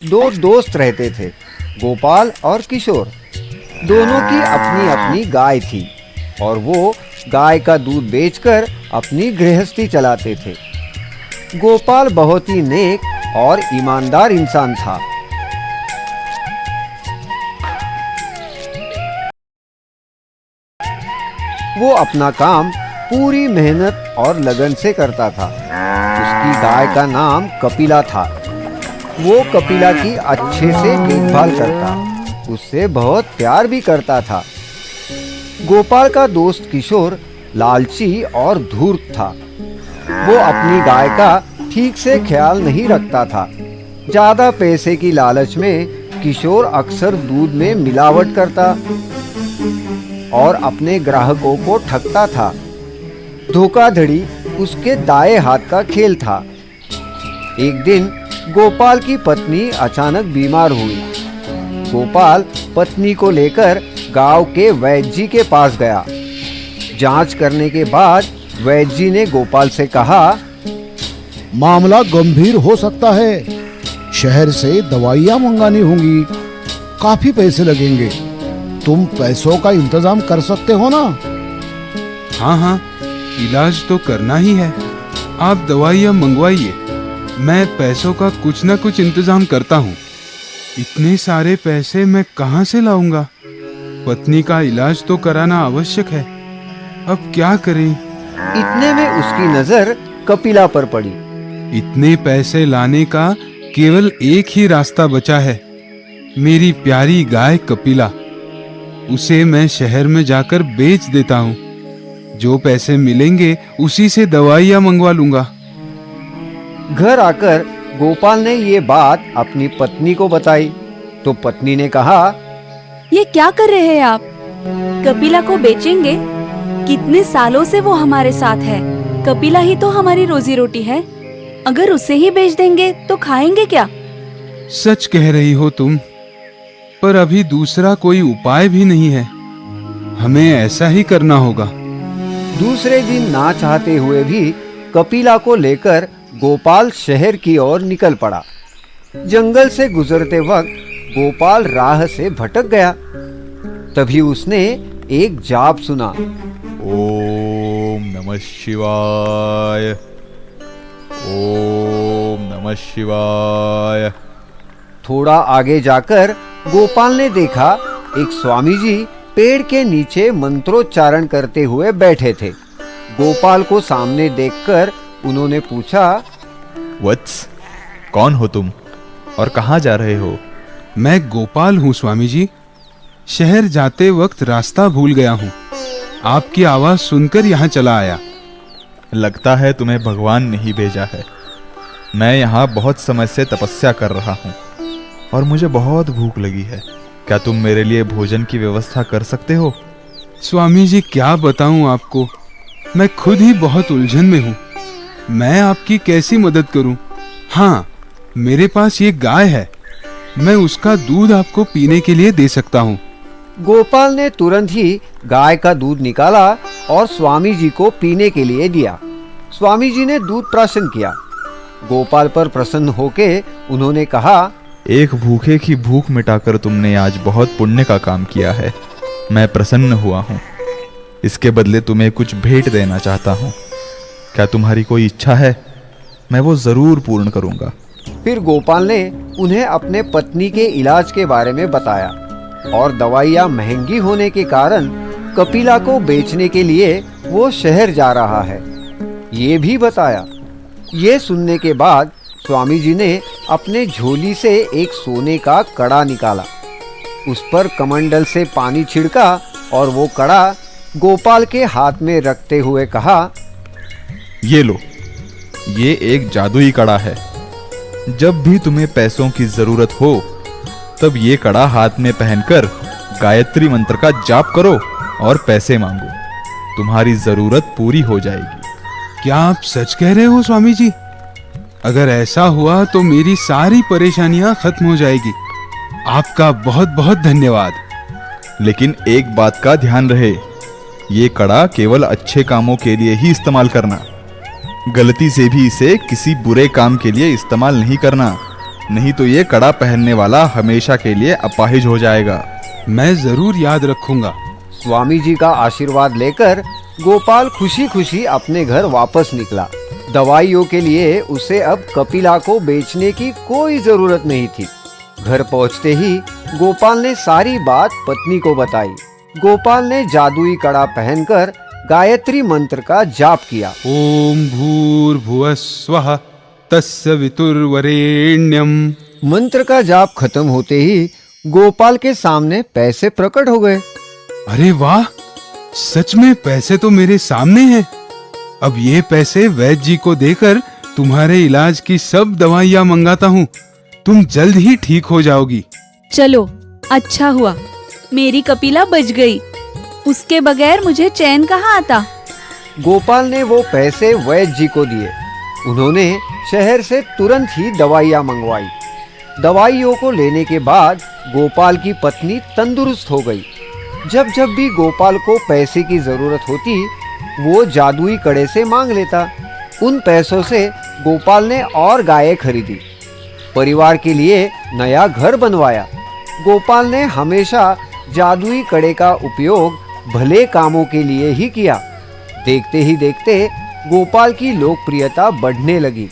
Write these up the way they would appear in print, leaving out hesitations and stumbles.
दो दोस्त रहते थे, गोपाल और किशोर। दोनों की अपनी अपनी गाय थी और वो गाय का दूध बेचकर अपनी गृहस्थी चलाते थे। गोपाल बहुत ही नेक और ईमानदार इंसान था। वो अपना काम पूरी मेहनत और लगन से करता था। उसकी गाय का नाम कपिला था। वो कपिला की अच्छे से देखभाल करता, उससे बहुत प्यार भी करता था। गोपाल का दोस्त किशोर लालची और धूर्त था। वो अपनी गाय का ठीक से ख्याल नहीं रखता था। ज्यादा पैसे की लालच में किशोर अक्सर दूध में मिलावट करता और अपने ग्राहकों को ठगता था। धोखाधड़ी उसके दाएं हाथ का खेल था। एक दिन गोपाल की पत्नी अचानक बीमार हुई। गोपाल पत्नी को लेकर गांव के वैद्य जी के पास गया। जांच करने के बाद वैद्य जी ने गोपाल से कहा, मामला गंभीर हो सकता है, शहर से दवाइयाँ मंगानी होंगी, काफी पैसे लगेंगे। तुम पैसों का इंतजाम कर सकते हो ना? हाँ, इलाज तो करना ही है। आप दवाइयाँ मंगवाइए, मैं पैसों का कुछ न कुछ इंतजाम करता हूँ। इतने सारे पैसे मैं कहाँ से लाऊंगा? पत्नी का इलाज तो कराना आवश्यक है। अब क्या करें? इतने में उसकी नजर कपिला पर पड़ी। इतने पैसे लाने का केवल एक ही रास्ता बचा है, मेरी प्यारी गाय कपिला। उसे मैं शहर में जाकर बेच देता हूँ। जो पैसे मिलेंगे उसी से दवाइयाँ मंगवा लूंगा। घर आकर गोपाल ने ये बात अपनी पत्नी को बताई तो पत्नी ने कहा, ये क्या कर रहे हैं आप? कपिला को बेचेंगे? कितने सालों से वो हमारे साथ है। कपिला ही तो हमारी रोजी रोटी है। अगर उसे ही बेच देंगे तो खाएंगे क्या? सच कह रही हो तुम, पर अभी दूसरा कोई उपाय भी नहीं है। हमें ऐसा ही करना होगा। दूसरे दिन ना चाहते हुए भी कपिला को लेकर गोपाल शहर की ओर निकल पड़ा। जंगल से गुजरते वक्त गोपाल राह से भटक गया। तभी उसने एक जाप सुना, ओम नमः शिवाय, ओम नमः शिवाय। थोड़ा आगे जाकर गोपाल ने देखा एक स्वामी जी पेड़ के नीचे मंत्रोच्चारण करते हुए बैठे थे। गोपाल को सामने देखकर उन्होंने पूछा, वत्स, कौन हो तुम और कहाँ जा रहे हो? मैं गोपाल हूँ स्वामी जी। शहर जाते वक्त रास्ता भूल गया हूँ। आपकी आवाज सुनकर यहाँ चला आया। लगता है तुम्हें भगवान ने ही भेजा है। मैं यहाँ बहुत समय से तपस्या कर रहा हूँ और मुझे बहुत भूख लगी है। क्या तुम मेरे लिए भोजन की व्यवस्था कर सकते हो? स्वामी जी, क्या बताऊँ आपको, मैं खुद ही बहुत उलझन में हूँ। मैं आपकी कैसी मदद करूँ? हाँ, मेरे पास ये गाय है, मैं उसका दूध आपको पीने के लिए दे सकता हूँ। गोपाल ने तुरंत ही गाय का दूध निकाला और स्वामी जी को पीने के लिए दिया। स्वामी जी ने दूध प्राशन किया। गोपाल पर प्रसन्न होके उन्होंने कहा, एक भूखे की भूख मिटाकर तुमने आज बहुत पुण्य का काम किया है। मैं प्रसन्न हुआ हूँ। इसके बदले तुम्हें कुछ भेंट देना चाहता हूँ। क्या तुम्हारी कोई इच्छा है? मैं वो जरूर पूर्ण करूँगा। फिर गोपाल ने उन्हें अपने पत्नी के इलाज के बारे में बताया और दवाइयाँ महंगी होने के कारण कपिला को बेचने के लिए वो शहर जा रहा है, ये भी बताया। ये सुनने के बाद स्वामी जी ने अपने झोली से एक सोने का कड़ा निकाला, उस पर कमंडल से पानी छिड़का और वो कड़ा गोपाल के हाथ में रखते हुए कहा, ये लो, ये एक जादुई कड़ा है। जब भी तुम्हें पैसों की जरूरत हो तब ये कड़ा हाथ में पहनकर गायत्री मंत्र का जाप करो और पैसे मांगो। तुम्हारी जरूरत पूरी हो जाएगी। क्या आप सच कह रहे हो स्वामी जी? अगर ऐसा हुआ तो मेरी सारी परेशानियां खत्म हो जाएगी। आपका बहुत बहुत धन्यवाद। लेकिन एक बात का ध्यान रहे, ये कड़ा केवल अच्छे कामों के लिए ही इस्तेमाल करना। गलती से भी इसे किसी बुरे काम के लिए इस्तेमाल नहीं करना, नहीं तो ये कड़ा पहनने वाला हमेशा के लिए अपाहिज हो जाएगा। मैं जरूर याद रखूंगा। स्वामी जी का आशीर्वाद लेकर गोपाल खुशी खुशी अपने घर वापस निकला। दवाइयों के लिए उसे अब कपिला को बेचने की कोई जरूरत नहीं थी। घर पहुंचते ही गोपाल ने सारी बात पत्नी को बताई। गोपाल ने जादुई कड़ा पहनकर गायत्री मंत्र का जाप किया। ओम भूर्भुवः स्वः तस्य वितुर्वरेण्यम। मंत्र का जाप खत्म होते ही गोपाल के सामने पैसे प्रकट हो गए। अरे वाह, सच में पैसे तो मेरे सामने हैं। अब ये पैसे वैद्य जी को देकर तुम्हारे इलाज की सब दवाइयाँ मंगाता हूँ। तुम जल्द ही ठीक हो जाओगी। चलो, अच्छा हुआ मेरी कपिला बच गई। उसके बगैर मुझे चैन कहाँ आता। गोपाल ने वो पैसे वैद्य जी को दिए। उन्होंने शहर से तुरंत ही दवाइयाँ मंगवाई। दवाइयों को लेने के बाद गोपाल की पत्नी तंदुरुस्त हो गई। जब जब भी गोपाल को पैसे की जरूरत होती, वो जादुई कड़े से मांग लेता। उन पैसों से गोपाल ने और गायें खरीदी, परिवार के लिए नया घर बनवाया। गोपाल ने हमेशा जादुई कड़े का उपयोग भले कामों के लिए ही किया। देखते ही देखते गोपाल की लोकप्रियता बढ़ने लगी।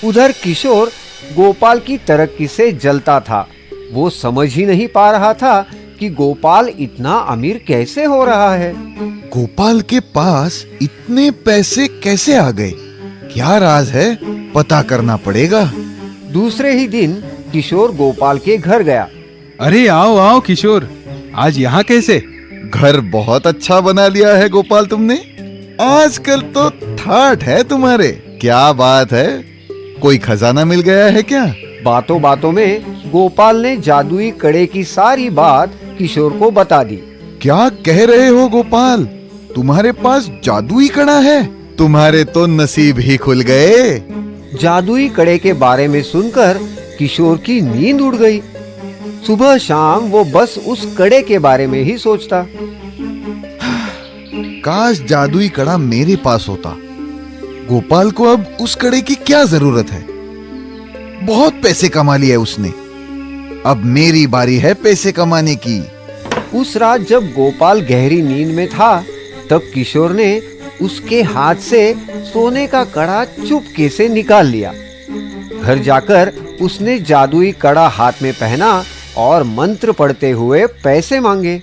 उधर किशोर गोपाल की तरक्की से जलता था। वो समझ ही नहीं पा रहा था कि गोपाल इतना अमीर कैसे हो रहा है। गोपाल के पास इतने पैसे कैसे आ गए? क्या राज है? पता करना पड़ेगा। दूसरे ही दिन किशोर गोपाल के घर गया। अरे आओ आओ किशोर, आज यहाँ कैसे? घर बहुत अच्छा बना लिया है गोपाल तुमने। आजकल तो ठाठ है तुम्हारे। क्या बात है? कोई खजाना मिल गया है क्या? बातों बातों में गोपाल ने जादुई कड़े की सारी बात किशोर को बता दी। क्या कह रहे हो गोपाल? तुम्हारे पास जादुई कड़ा है? तुम्हारे तो नसीब ही खुल गए। जादुई कड़े के बारे में सुनकर किशोर की नींद उड़ गई। सुबह शाम वो बस उस कड़े के बारे में ही सोचता। काश जादुई कड़ा मेरे पास होता। गोपाल को अब उस कड़े की क्या जरूरत है? बहुत पैसे कमा लिए उसने। अब मेरी बारी है पैसे कमाने की। उस रात जब गोपाल गहरी नींद में था, तब किशोर ने उसके हाथ से सोने का कड़ा चुपके से निकाल लिया। घर जाकर उसने जादुई कड़ा हाथ में पहना और मंत्र पढ़ते हुए पैसे मांगे।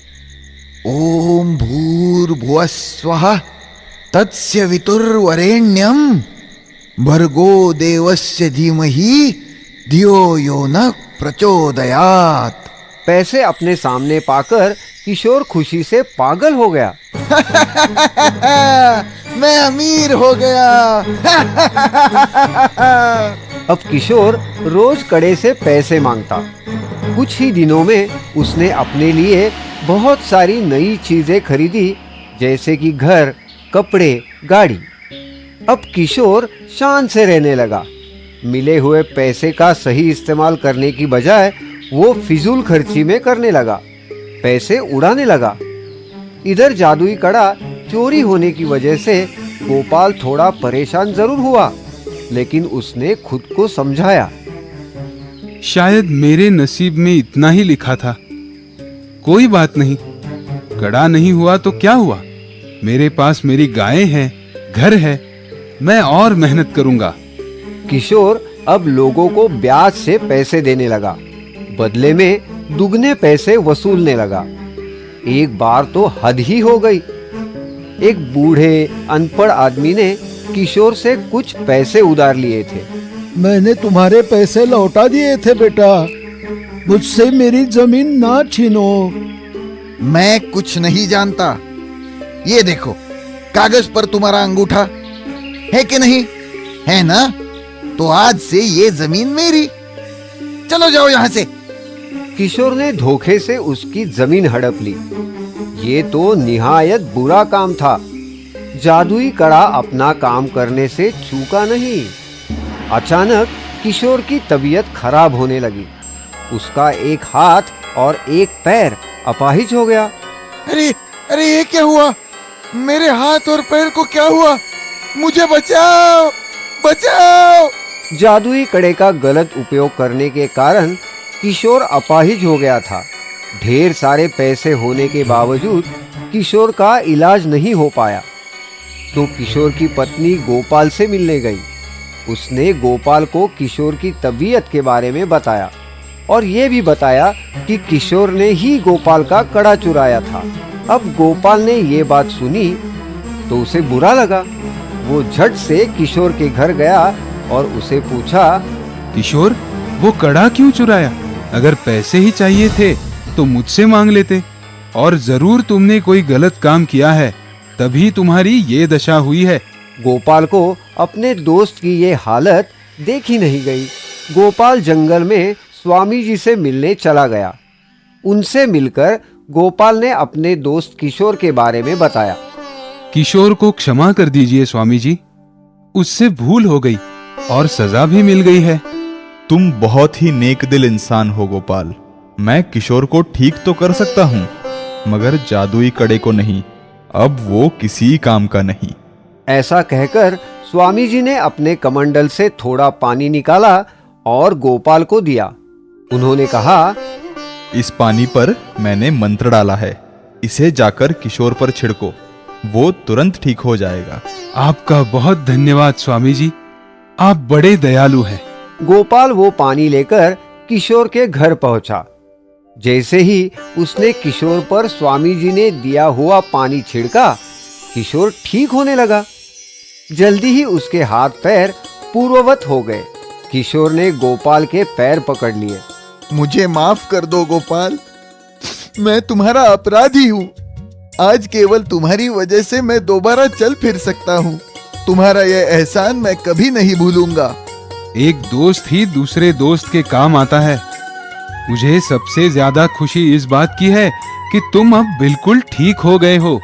ओम भूर्भुवः स्वः तस्य वितुर्वरेण्यम भर्गो देवस्य धीमहि धियो यो न प्रचोदयात्। पैसे अपने सामने पाकर किशोर खुशी से पागल हो गया। मैं अमीर हो गया। अब किशोर रोज कड़े से पैसे मांगता। कुछ ही दिनों में उसने अपने लिए बहुत सारी नई चीजें खरीदी, जैसे कि घर, कपड़े, गाड़ी। अब किशोर शान से रहने लगा। मिले हुए पैसे का सही इस्तेमाल करने की बजाय वो फिजूल खर्ची में करने लगा, पैसे उड़ाने लगा। इधर जादुई कड़ा चोरी होने की वजह से गोपाल थोड़ा परेशान जरूर हुआ, लेकिन उसने खुद को समझाया। शायद मेरे नसीब में इतना ही लिखा था। कोई बात नहीं, कड़ा नहीं हुआ तो क्या हुआ? मेरे पास मेरी गायें हैं, घर है, मैं और मेहनत करूंगा। किशोर अब लोगों को ब्याज से पैसे देने लगा, बदले में दुगने पैसे वसूलने लगा। एक बार तो हद ही हो गई। एक बूढ़े अनपढ़ आदमी ने किशोर से कुछ पैसे उधार लिए थे। मैंने तुम्हारे पैसे लौटा दिए थे बेटा। मुझसे मेरी जमीन ना छीनो। मैं कुछ नहीं जानता। ये देखो, कागज पर तुम्हारा अंगूठा है कि नहीं? है ना? तो आज से ये जमीन मेरी। चलो जाओ यहाँ से। किशोर ने धोखे से उसकी जमीन हड़प ली। ये तो निहायत बुरा काम था। जादुई कड़ा अपना काम करने से चूका नहीं। अचानक किशोर की तबीयत खराब होने लगी। उसका एक हाथ और एक पैर अपाहिज हो गया। अरे अरे, ये क्या हुआ? मेरे हाथ और पैर को क्या हुआ? मुझे बचाओ, बचाओ। जादुई कड़े का गलत उपयोग करने के कारण किशोर अपाहिज हो गया था। ढेर सारे पैसे होने के बावजूद किशोर का इलाज नहीं हो पाया। तो किशोर की पत्नी गोपाल से मिलने गई। उसने गोपाल को किशोर की तबीयत के बारे में बताया और ये भी बताया कि किशोर ने ही गोपाल का कड़ा चुराया था। अब गोपाल ने ये बात सुनी तो उसे बुरा लगा। वो झट से किशोर के घर गया और उसे पूछा, किशोर, वो कड़ा क्यों चुराया? अगर पैसे ही चाहिए थे तो मुझसे मांग लेते। और जरूर तुमने कोई गलत काम किया है, तभी तुम्हारी ये दशा हुई है। गोपाल को अपने दोस्त की ये हालत देखी नहीं गई। गोपाल जंगल में स्वामी जी से मिलने चला गया। उनसे मिलकर गोपाल ने अपने दोस्त किशोर के बारे में बताया। किशोर को क्षमा कर दीजिए स्वामी जी, उससे भूल हो गई और सजा भी मिल गई है। तुम बहुत ही नेक दिल इंसान हो गोपाल। मैं किशोर को ठीक तो कर सकता हूँ, मगर जादुई कड़े को नहीं। अब वो किसी काम का नहीं। ऐसा कहकर स्वामी जी ने अपने कमंडल से थोड़ा पानी निकाला और गोपाल को दिया। उन्होंने कहा, इस पानी पर मैंने मंत्र डाला है, इसे जाकर किशोर पर छिड़को, वो तुरंत ठीक हो जाएगा। आपका बहुत धन्यवाद स्वामी जी, आप बड़े दयालु हैं। गोपाल वो पानी लेकर किशोर के घर पहुंचा। जैसे ही उसने किशोर पर स्वामी जी ने दिया हुआ पानी छिड़का, किशोर ठीक होने लगा। जल्दी ही उसके हाथ पैर पूर्ववत हो गए। किशोर ने गोपाल के पैर पकड़ लिए। मुझे माफ कर दो गोपाल, मैं तुम्हारा अपराधी हूँ। आज केवल तुम्हारी वजह से मैं दोबारा चल फिर सकता हूँ। तुम्हारा यह एहसान मैं कभी नहीं भूलूंगा। एक दोस्त ही दूसरे दोस्त के काम आता है। मुझे सबसे ज्यादा खुशी इस बात की है कि तुम अब बिल्कुल ठीक हो गए हो।